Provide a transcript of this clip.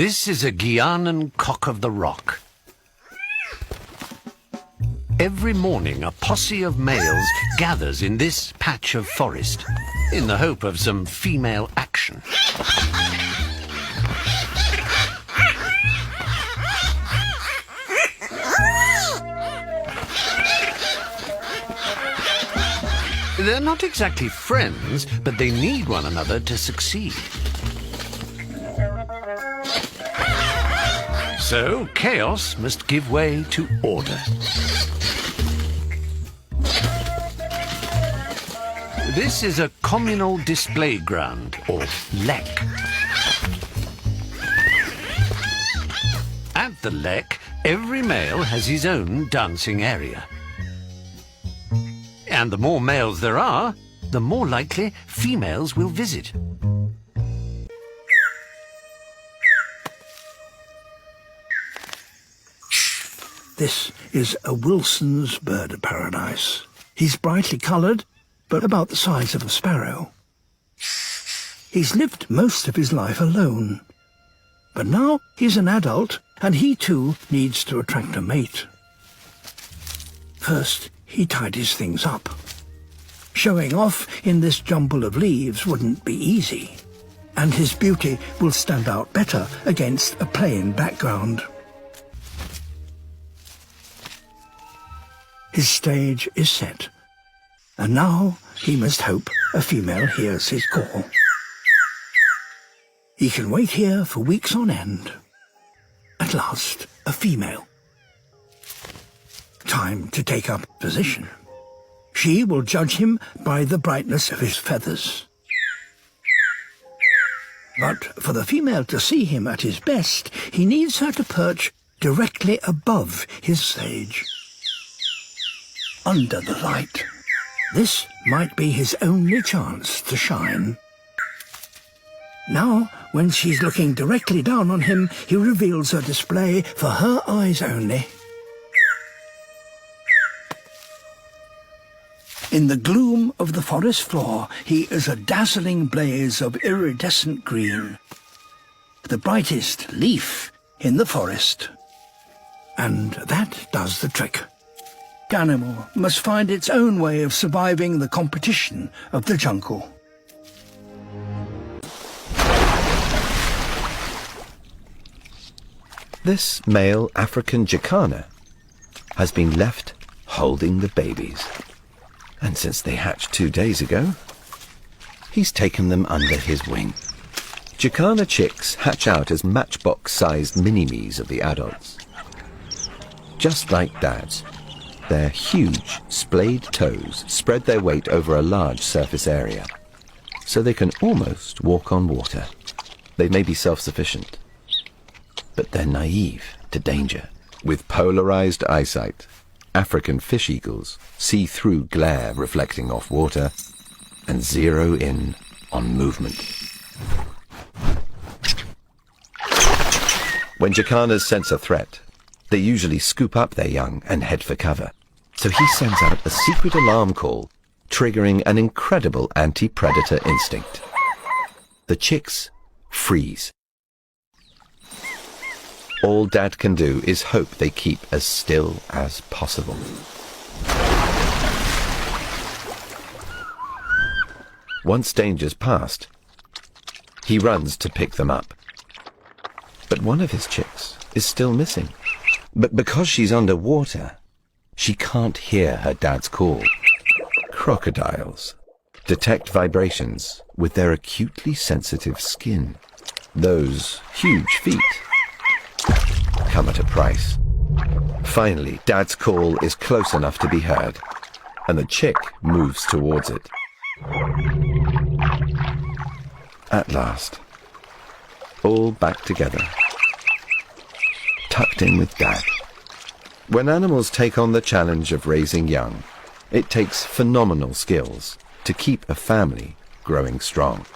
This is a Guianan cock of the rock. Every morning, a posse of males gathers in this patch of forest in the hope of some female action. They're not exactly friends, but they need one another to succeed. So, chaos must give way to order. This is a communal display ground, or lek. At the lek, every male has his own dancing area. And the more males there are, the more likely females will visit. This is a Wilson's bird of paradise. He's brightly coloured, but about the size of a sparrow. He's lived most of his life alone. But now he's an adult, and he too needs to attract a mate. First, he tidies things up. Showing off in this jumble of leaves wouldn't be easy, and his beauty will stand out better against a plain background. His stage is set, and now he must hope a female hears his call. He can wait here for weeks on end. At last, a female. Time to take up position. She will judge him by the brightness of his feathers. But for the female to see him at his best, he needs her to perch directly above his stage. Under the light. This might be his only chance to shine. Now, when she's looking directly down on him, he reveals her display for her eyes only. In the gloom of the forest floor, he is a dazzling blaze of iridescent green, the brightest leaf in the forest. And that does the trick. The animal must find its own way of surviving the competition of the jungle. This male African jacana has been left holding the babies. And since they hatched 2 days ago, he's taken them under his wing. Jacana chicks hatch out as matchbox-sized mini-me's of the adults. Just like dads, their huge, splayed toes spread their weight over a large surface area, so they can almost walk on water. They may be self-sufficient, but they're naive to danger. With polarized eyesight, African fish eagles see through glare reflecting off water and zero in on movement. When jacanas sense a threat, they usually scoop up their young and head for cover. So he sends out a secret alarm call, triggering an incredible anti-predator instinct. The chicks freeze. All Dad can do is hope they keep as still as possible. Once danger's past, he runs to pick them up. But one of his chicks is still missing. But because she's underwater, she can't hear her dad's call. Crocodiles detect vibrations with their acutely sensitive skin. Those huge feet come at a price. Finally, Dad's call is close enough to be heard, and the chick moves towards it. At last, all back together, tucked in with Dad. When animals take on the challenge of raising young, it takes phenomenal skills to keep a family growing strong.